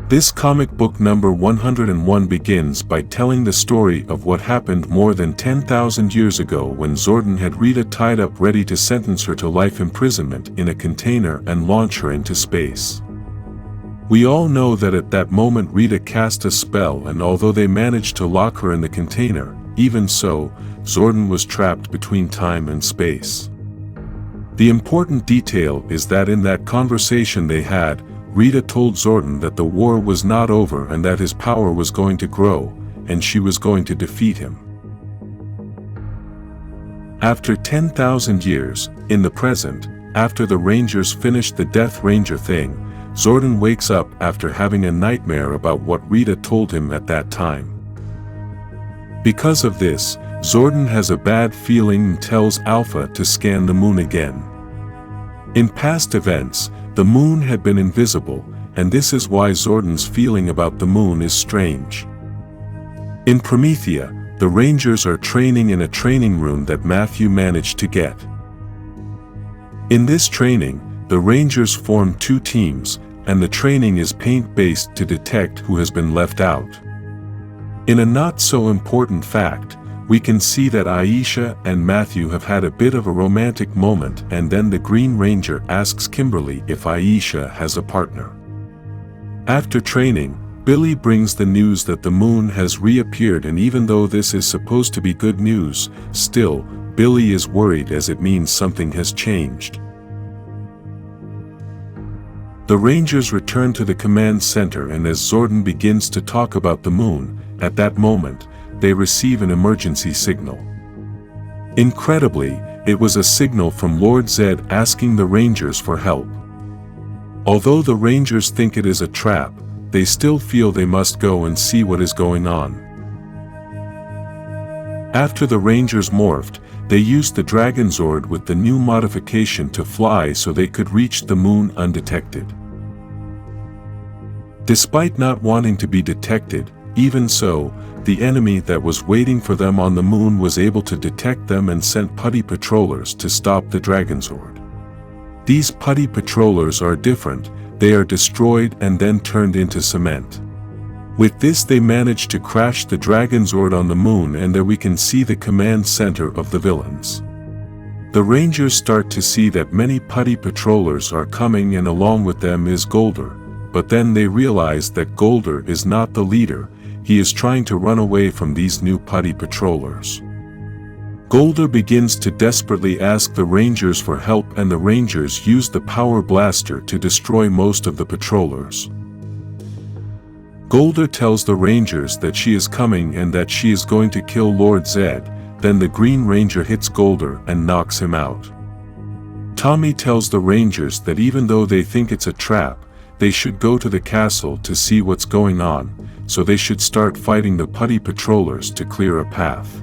This comic book number 101 begins by telling the story of what happened more than 10,000 years ago when Zord had Rita tied up ready to sentence her to life imprisonment in a container and launch her into space. We all know that at that moment Rita cast a spell, and although they managed to lock her in the container, even so, Zord was trapped between time and space. The important detail is that in that conversation they had, Rita told Zord that the war was not over and that his power was going to grow, and she was going to defeat him. After 10,000 years, in the present, after the Rangers finished the Death Ranger thing, Zord wakes up after having a nightmare about what Rita told him at that time. Because of this, Zord has a bad feeling and tells Alpha to scan the moon again. In past events, the moon had been invisible, and this is why Zord's feeling about the moon is strange. In Promethea, the Rangers are training in a training room that Matthew managed to get. In this training, the Rangers form two teams, and the training is paint-based to detect who has been left out. In a not-so-important fact, we can see that Aisha and Matthew have had a bit of a romantic moment, and then the Green Ranger asks Kimberly if Aisha has a partner. After training, Billy brings the news that the moon has reappeared, and even though this is supposed to be good news, still, Billy is worried as it means something has changed. The Rangers return to the command center, and as Zord begins to talk about the moon, at that moment, they receive an emergency signal. Incredibly, it was a signal from Lord Zedd asking the Rangers for help. Although the Rangers think it is a trap, they still feel they must go and see what is going on. After the Rangers morphed, they used the Dragon Zord with the new modification to fly so they could reach the moon undetected. Despite not wanting to be detected, even so, the enemy that was waiting for them on the moon was able to detect them and sent putty patrollers to stop the Dragon Zord. These putty patrollers are different, they are destroyed and then turned into cement. With this they managed to crash the Dragon Zord on the moon, and there we can see the command center of the villains. The Rangers start to see that many putty patrollers are coming, and along with them is Golder, but then they realize that Golder is not the leader. He is trying to run away from these new putty patrollers. Golder begins to desperately ask the Rangers for help, and the Rangers use the power blaster to destroy most of the patrollers. Golder tells the Rangers that she is coming and that she is going to kill Lord Zedd. Then the Green Ranger hits Golder and knocks him out. Tommy tells the Rangers that even though they think it's a trap, they should go to the castle to see what's going on, so they should start fighting the putty patrollers to clear a path.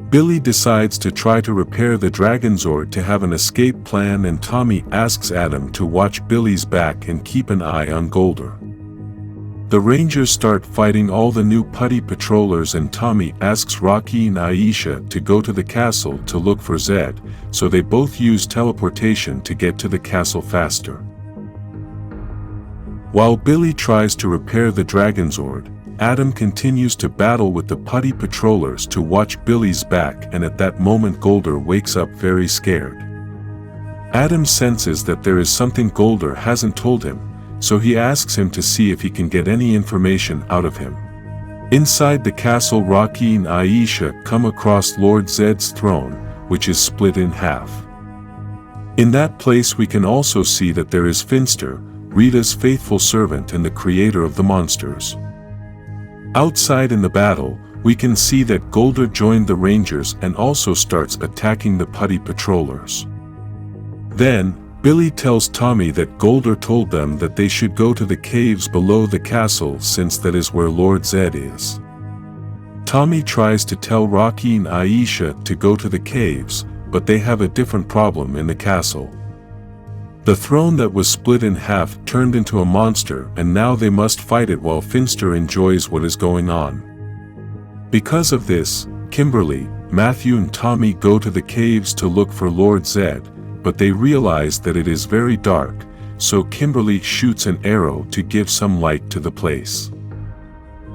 Billy decides to try to repair the Dragon Zord to have an escape plan, and Tommy asks Adam to watch Billy's back and keep an eye on Golder. The Rangers start fighting all the new putty patrollers, and Tommy asks Rocky and Aisha to go to the castle to look for Zedd, so they both use teleportation to get to the castle faster. While Billy tries to repair the Dragon Zord, Adam continues to battle with the putty patrollers to watch Billy's back, and at that moment Golder wakes up very scared. Adam senses that there is something Golder hasn't told him, so he asks him to see if he can get any information out of him. Inside the castle, Rocky and Aisha come across Lord Zedd's throne, which is split in half. In that place we can also see that there is Finster, Rita's faithful servant and the creator of the monsters. Outside in the battle, we can see that Golder joined the Rangers and also starts attacking the putty patrollers. Then, Billy tells Tommy that Golder told them that they should go to the caves below the castle since that is where Lord Zedd is. Tommy tries to tell Rocky and Aisha to go to the caves, but they have a different problem in the castle. The throne that was split in half turned into a monster, and now they must fight it while Finster enjoys what is going on. Because of this, Kimberly, Matthew and Tommy go to the caves to look for Lord Zedd, but they realize that it is very dark, so Kimberly shoots an arrow to give some light to the place.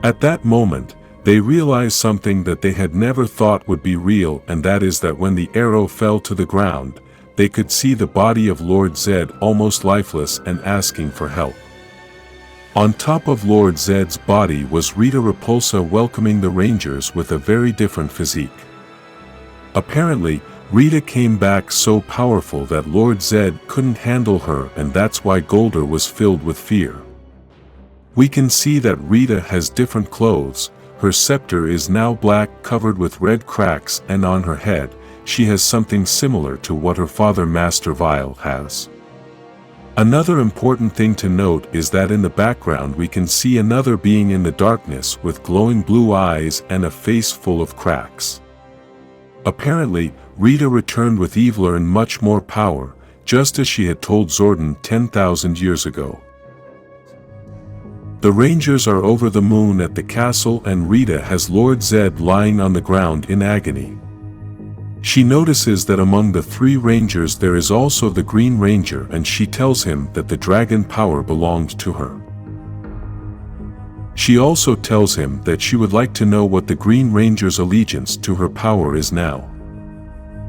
At that moment, they realize something that they had never thought would be real, and that is that when the arrow fell to the ground, they could see the body of Lord Zedd almost lifeless and asking for help. On top of Lord Zedd's body was Rita Repulsa welcoming the Rangers with a very different physique. Apparently, Rita came back so powerful that Lord Zedd couldn't handle her, and that's why Golder was filled with fear. We can see that Rita has different clothes. Her scepter is now black, covered with red cracks, and on her head, she has something similar to what her father Master Vile has. Another important thing to note is that in the background we can see another being in the darkness with glowing blue eyes and a face full of cracks. Apparently, Rita returned with eviler and much more power, just as she had told Zordon 10,000 years ago. The Rangers are over the moon at the castle, and Rita has Lord Zedd lying on the ground in agony. She notices that among the 3 Rangers there is also the Green Ranger, and she tells him that the dragon power belonged to her. She also tells him that she would like to know what the Green Ranger's allegiance to her power is now.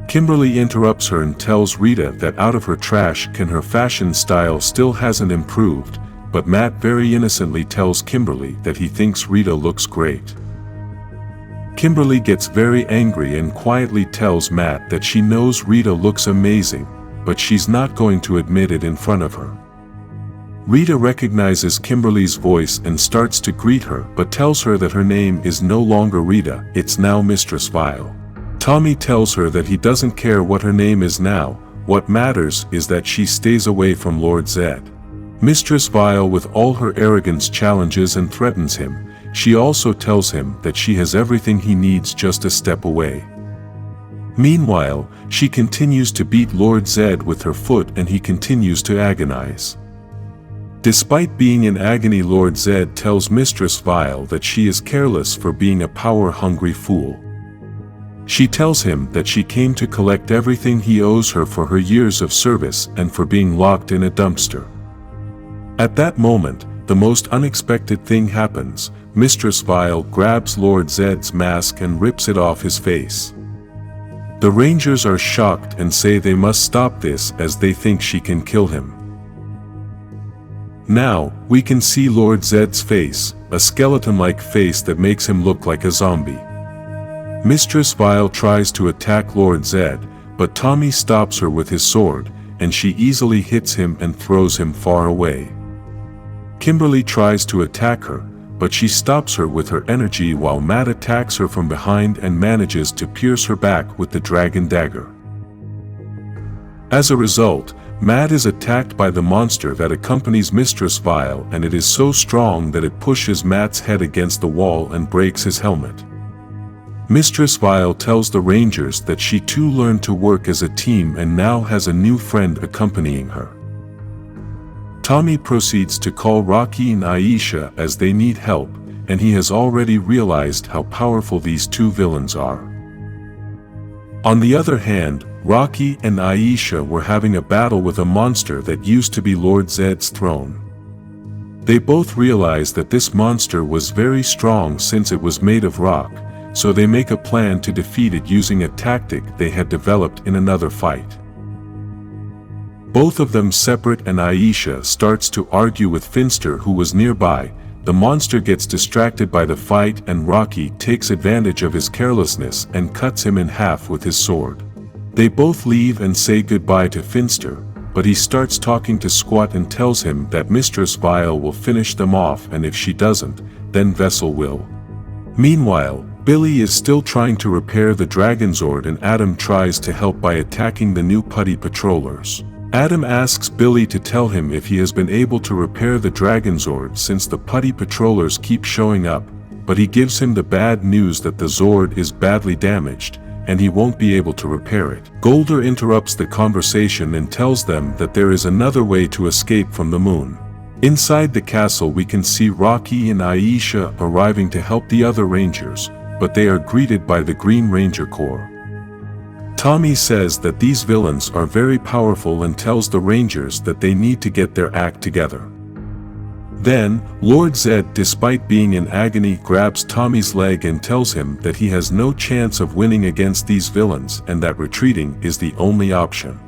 Kimberly interrupts her and tells Rita that out of her trash can her fashion style still hasn't improved, but Matt very innocently tells Kimberly that he thinks Rita looks great. Kimberly gets very angry and quietly tells Matt that she knows Rita looks amazing, but she's not going to admit it in front of her. Rita recognizes Kimberly's voice and starts to greet her, but tells her that her name is no longer Rita, it's now Mistress Vile. Tommy tells her that he doesn't care what her name is now, what matters is that she stays away from Lord Zedd. Mistress Vile with all her arrogance challenges and threatens him. She also tells him that she has everything he needs just a step away. Meanwhile, she continues to beat Lord Zedd with her foot and he continues to agonize. Despite being in agony, Lord Zedd tells Mistress Vile that she is careless for being a power-hungry fool. She tells him that she came to collect everything he owes her for her years of service and for being locked in a dumpster. At that moment, the most unexpected thing happens. Mistress Vile grabs Lord Zedd's mask and rips it off his face. The Rangers are shocked and say they must stop this as they think she can kill him. Now, we can see Lord Zedd's face, a skeleton-like face that makes him look like a zombie. Mistress Vile tries to attack Lord Zedd, but Tommy stops her with his sword, and she easily hits him and throws him far away. Kimberly tries to attack her, but she stops her with her energy while Matt attacks her from behind and manages to pierce her back with the dragon dagger. As a result, Matt is attacked by the monster that accompanies Mistress Vile, and it is so strong that it pushes Matt's head against the wall and breaks his helmet. Mistress Vile tells the Rangers that she too learned to work as a team and now has a new friend accompanying her. Tommy proceeds to call Rocky and Aisha as they need help, and he has already realized how powerful these 2 villains are. On the other hand, Rocky and Aisha were having a battle with a monster that used to be Lord Zedd's throne. They both realize that this monster was very strong since it was made of rock, so they make a plan to defeat it using a tactic they had developed in another fight. Both of them separate, and Aisha starts to argue with Finster, who was nearby. The monster gets distracted by the fight and Rocky takes advantage of his carelessness and cuts him in half with his sword. They both leave and say goodbye to Finster, but he starts talking to Squat and tells him that Mistress Vile will finish them off, and if she doesn't, then Vessel will. Meanwhile, Billy is still trying to repair the Dragon Zord, and Adam tries to help by attacking the new putty patrollers. Adam asks Billy to tell him if he has been able to repair the Dragon Zord since the putty patrollers keep showing up, but he gives him the bad news that the Zord is badly damaged, and he won't be able to repair it. Golder interrupts the conversation and tells them that there is another way to escape from the moon. Inside the castle we can see Rocky and Aisha arriving to help the other Rangers, but they are greeted by the Green Ranger Corps. Tommy says that these villains are very powerful and tells the Rangers that they need to get their act together. Then, Lord Zedd, despite being in agony, grabs Tommy's leg and tells him that he has no chance of winning against these villains and that retreating is the only option.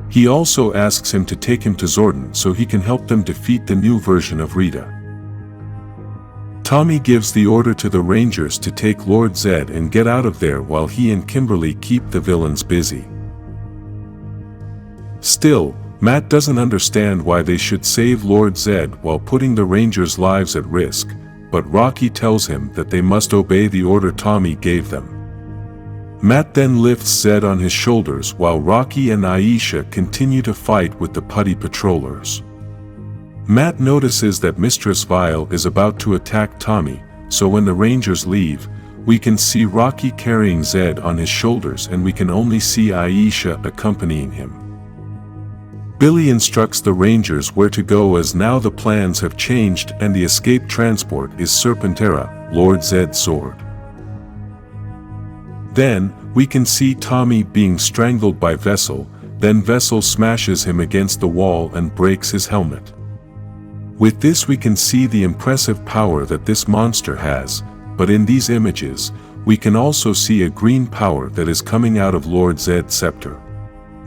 He also asks him to take him to Zord so he can help them defeat the new version of Rita. Tommy gives the order to the Rangers to take Lord Zedd and get out of there while he and Kimberly keep the villains busy. Still, Matt doesn't understand why they should save Lord Zedd while putting the Rangers' lives at risk, but Rocky tells him that they must obey the order Tommy gave them. Matt then lifts Zedd on his shoulders while Rocky and Aisha continue to fight with the putty patrollers. Matt notices that Mistress Vile is about to attack Tommy, so when the Rangers leave, we can see Rocky carrying Zedd on his shoulders and we can only see Aisha accompanying him. Billy instructs the Rangers where to go as now the plans have changed and the escape transport is Serpentera, Lord Zedd's sword. Then, we can see Tommy being strangled by Vessel, then Vessel smashes him against the wall and breaks his helmet. With this we can see the impressive power that this monster has, but in these images, we can also see a green power that is coming out of Lord Zedd's scepter.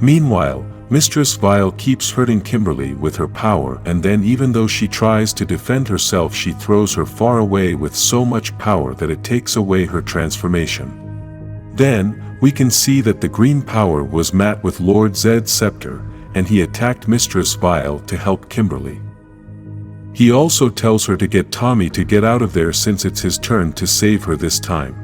Meanwhile, Mistress Vile keeps hurting Kimberly with her power, and then even though she tries to defend herself, she throws her far away with so much power that it takes away her transformation. Then, we can see that the green power was met with Lord Zedd's scepter, and he attacked Mistress Vile to help Kimberly. He also tells her to get Tommy to get out of there since it's his turn to save her this time.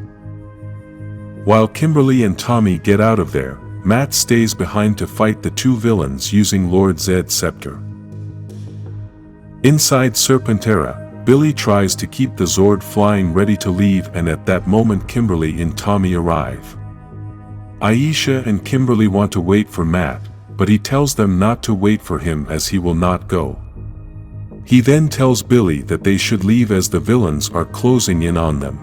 While Kimberly and Tommy get out of there, Matt stays behind to fight the two villains using Lord Zedd's scepter. Inside Serpentera, Billy tries to keep the Zord flying ready to leave, and at that moment Kimberly and Tommy arrive. Aisha and Kimberly want to wait for Matt, but he tells them not to wait for him as he will not go. He then tells Billy that they should leave as the villains are closing in on them.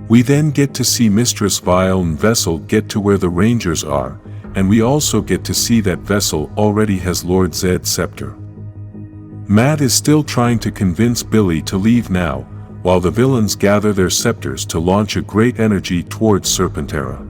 We then get to see Mistress Vile and Vessel get to where the Rangers are, and we also get to see that Vessel already has Lord Zedd's scepter. Matt is still trying to convince Billy to leave now, while the villains gather their scepters to launch a great energy towards Serpentera.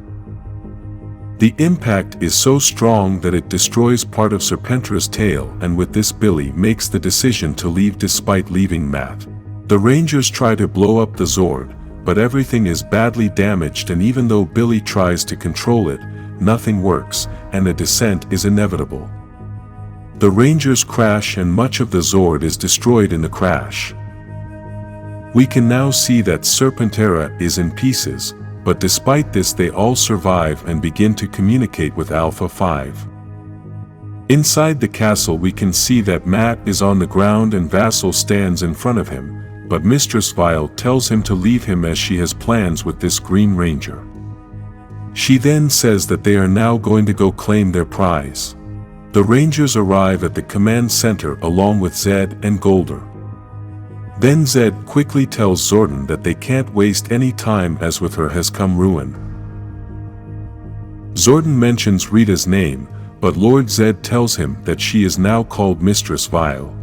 The impact is so strong that it destroys part of Serpentera's tail, and with this Billy makes the decision to leave despite leaving Matt. The Rangers try to blow up the Zord, but everything is badly damaged, and even though Billy tries to control it, nothing works, and a descent is inevitable. The Rangers crash and much of the Zord is destroyed in the crash. We can now see that Serpentera is in pieces, but despite this they all survive and begin to communicate with Alpha 5. Inside the castle we can see that Matt is on the ground and Vassal stands in front of him, but Mistress Vile tells him to leave him as she has plans with this Green Ranger. She then says that they are now going to go claim their prize. The Rangers arrive at the command center along with Zedd and Golder. Then Zedd quickly tells Zord that they can't waste any time as with her has come ruin. Zord mentions Rita's name, but Lord Zedd tells him that she is now called Mistress Vile.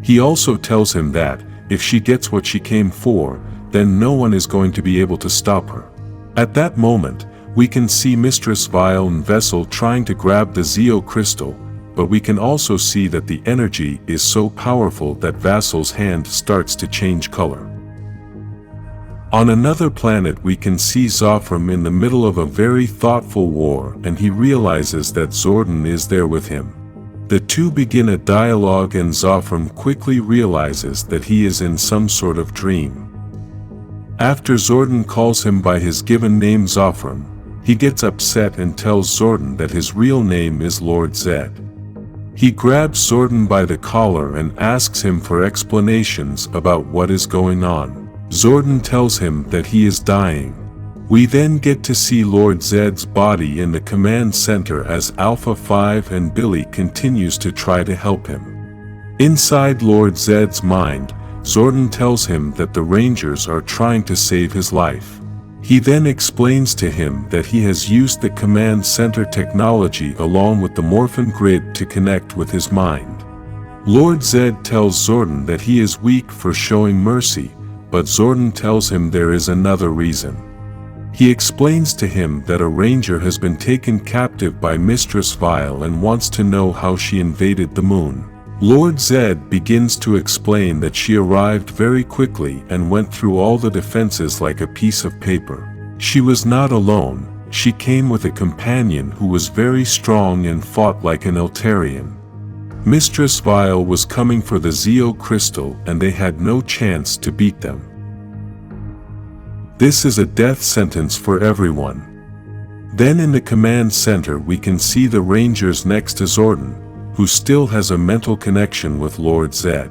He also tells him that, if she gets what she came for, then no one is going to be able to stop her. At that moment, we can see Mistress Vile and Vessel trying to grab the Zeo crystal, but we can also see that the energy is so powerful that Vassal's hand starts to change color. On another planet we can see Zofram in the middle of a very thoughtful war, and he realizes that Zordon is there with him. The two begin a dialogue and Zofram quickly realizes that he is in some sort of dream. After Zordon calls him by his given name Zofram, he gets upset and tells Zordon that his real name is Lord Zedd. He grabs Zordon by the collar and asks him for explanations about what is going on. Zordon tells him that he is dying. We then get to see Lord Zedd's body in the command center as Alpha 5 and Billy continues to try to help him. Inside Lord Zedd's mind, Zordon tells him that the Rangers are trying to save his life. He then explains to him that he has used the command center technology along with the Morphin grid to connect with his mind. Lord Zedd tells Zordon that he is weak for showing mercy, but Zordon tells him there is another reason. He explains to him that a ranger has been taken captive by Mistress Vile and wants to know how she invaded the moon. Lord Zedd begins to explain that she arrived very quickly and went through all the defenses like a piece of paper. She was not alone, she came with a companion who was very strong and fought like an Eltarian. Mistress Vile was coming for the Zeo crystal and they had no chance to beat them. This is a death sentence for everyone. Then in the command center we can see the Rangers next to Zordon, who still has a mental connection with Lord Zedd.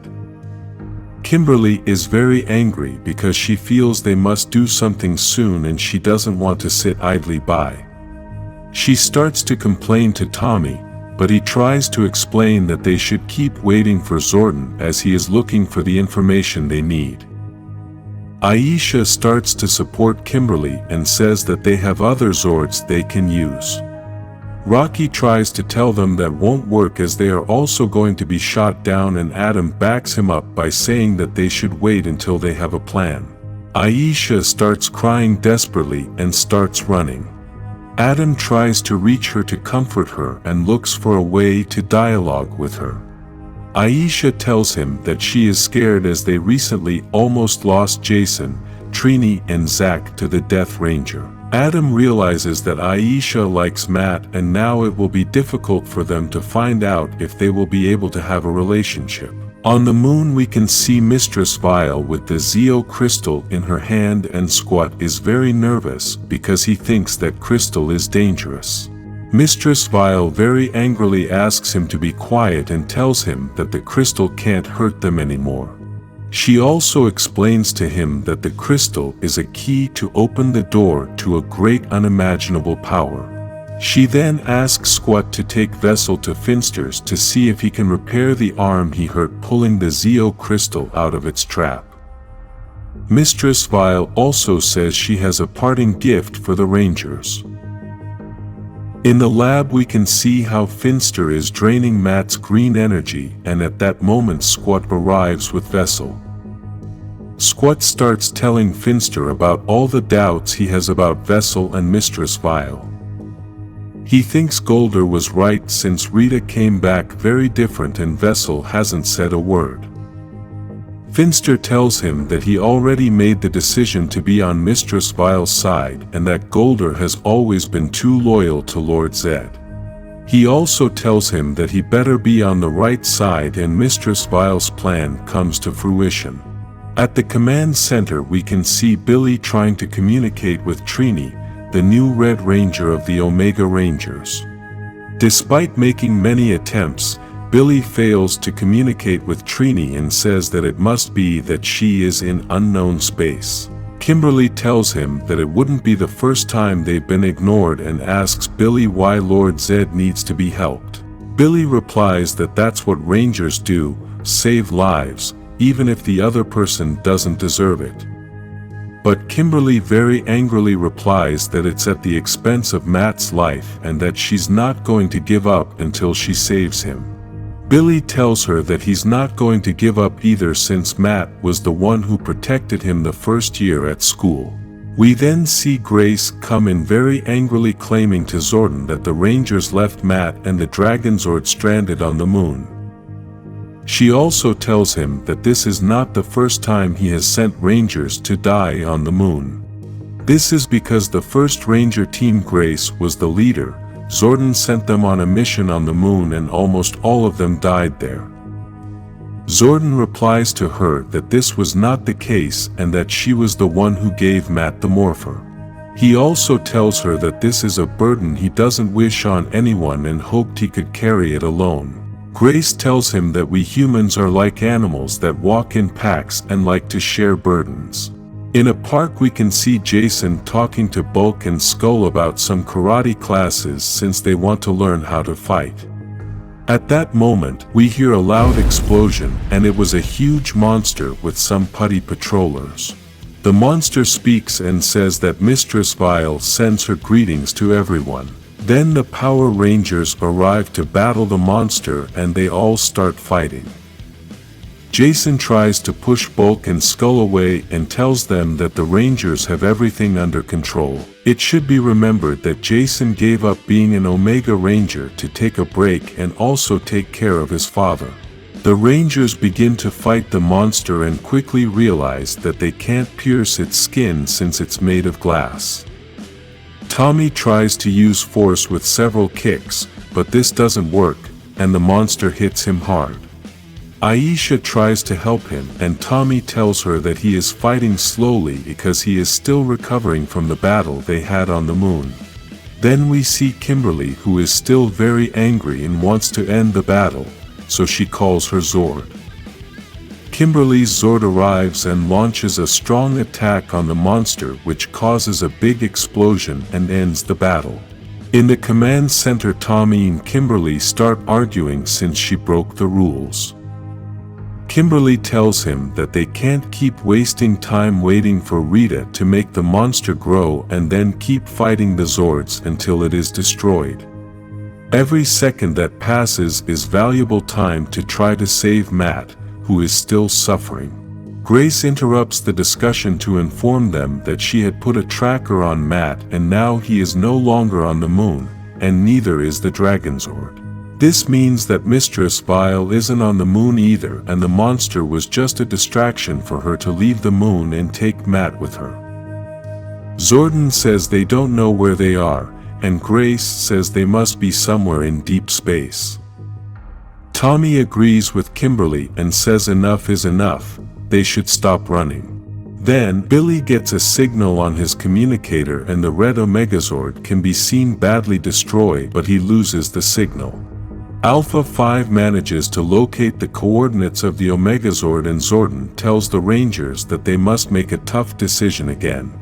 Kimberly is very angry because she feels they must do something soon and she doesn't want to sit idly by. She starts to complain to Tommy, but he tries to explain that they should keep waiting for Zordon as he is looking for the information they need. Aisha starts to support Kimberly and says that they have other Zords they can use. Rocky tries to tell them that won't work as they are also going to be shot down, and Adam backs him up by saying that they should wait until they have a plan. Aisha starts crying desperately and starts running. Adam tries to reach her to comfort her and looks for a way to dialogue with her. Aisha tells him that she is scared as they recently almost lost Jason, Trini and Zach to the Death Ranger. Adam realizes that Aisha likes Matt and now it will be difficult for them to find out if they will be able to have a relationship. On the moon we can see Mistress Vile with the Zeo crystal in her hand, and Squat is very nervous because he thinks that crystal is dangerous. Mistress Vile very angrily asks him to be quiet and tells him that the crystal can't hurt them anymore. She also explains to him that the crystal is a key to open the door to a great unimaginable power. She then asks Squat to take Vessel to Finster's to see if he can repair the arm he hurt pulling the Zeo crystal out of its trap. Mistress Vile also says she has a parting gift for the Rangers. In the lab we can see how Finster is draining Matt's green energy, and at that moment Squat arrives with Vessel. Squat starts telling Finster about all the doubts he has about Vessel and Mistress Vile. He thinks Golder was right since Rita came back very different and Vessel hasn't said a word. Finster tells him that he already made the decision to be on Mistress Vile's side and that Golder has always been too loyal to Lord Zedd. He also tells him that he better be on the right side and Mistress Vile's plan comes to fruition. At the command center we can see Billy trying to communicate with Trini, the new Red Ranger of the Omega Rangers. Despite making many attempts, Billy fails to communicate with Trini and says that it must be that she is in unknown space. Kimberly tells him that it wouldn't be the first time they've been ignored and asks Billy why Lord Zedd needs to be helped. Billy replies that that's what Rangers do, save lives, even if the other person doesn't deserve it. But Kimberly very angrily replies that it's at the expense of Matt's life and that she's not going to give up until she saves him. Billy tells her that he's not going to give up either since Matt was the one who protected him the first year at school. We then see Grace come in very angrily claiming to Zordon that the Rangers left Matt and the Dragon Zord stranded on the moon. She also tells him that this is not the first time he has sent Rangers to die on the moon. This is because the first Ranger team Grace was the leader. Zordon sent them on a mission on the moon and almost all of them died there. Zordon replies to her that this was not the case and that she was the one who gave Matt the morpher. He also tells her that this is a burden he doesn't wish on anyone and hoped he could carry it alone. Grace tells him that we humans are like animals that walk in packs and like to share burdens. In a park we can see Jason talking to Bulk and Skull about some karate classes since they want to learn how to fight. At that moment, we hear a loud explosion and it was a huge monster with some putty patrollers. The monster speaks and says that Mistress Vile sends her greetings to everyone. Then the Power Rangers arrive to battle the monster and they all start fighting. Jason tries to push Bulk and Skull away and tells them that the Rangers have everything under control. It should be remembered that Jason gave up being an Omega Ranger to take a break and also take care of his father. The Rangers begin to fight the monster and quickly realize that they can't pierce its skin since it's made of glass. Tommy tries to use force with several kicks, but this doesn't work, and the monster hits him hard. Aisha tries to help him and Tommy tells her that he is fighting slowly because he is still recovering from the battle they had on the moon. Then we see Kimberly, who is still very angry and wants to end the battle, so she calls her Zord. Kimberly's Zord arrives and launches a strong attack on the monster, which causes a big explosion and ends the battle. In the command center, Tommy and Kimberly start arguing since she broke the rules. Kimberly tells him that they can't keep wasting time waiting for Rita to make the monster grow and then keep fighting the Zords until it is destroyed. Every second that passes is valuable time to try to save Matt, who is still suffering. Grace interrupts the discussion to inform them that she had put a tracker on Matt and now he is no longer on the moon, and neither is the Dragon Zord. This means that Mistress Vile isn't on the moon either, and the monster was just a distraction for her to leave the moon and take Matt with her. Zordon says they don't know where they are, and Grace says they must be somewhere in deep space. Tommy agrees with Kimberly and says enough is enough, they should stop running. Then Billy gets a signal on his communicator and the red Omegazord can be seen badly destroyed, but he loses the signal. Alpha 5 manages to locate the coordinates of the Omegazord and Zordon tells the Rangers that they must make a tough decision again.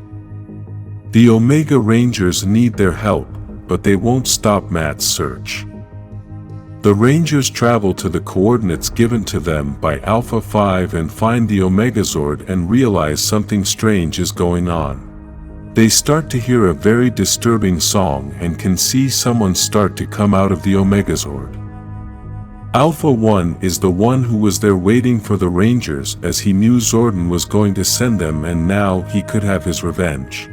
The Omega Rangers need their help, but they won't stop Matt's search. The Rangers travel to the coordinates given to them by Alpha 5 and find the Omegazord and realize something strange is going on. They start to hear a very disturbing song and can see someone start to come out of the Omegazord. Alpha 1 is the one who was there waiting for the Rangers, as he knew Zordon was going to send them and now he could have his revenge.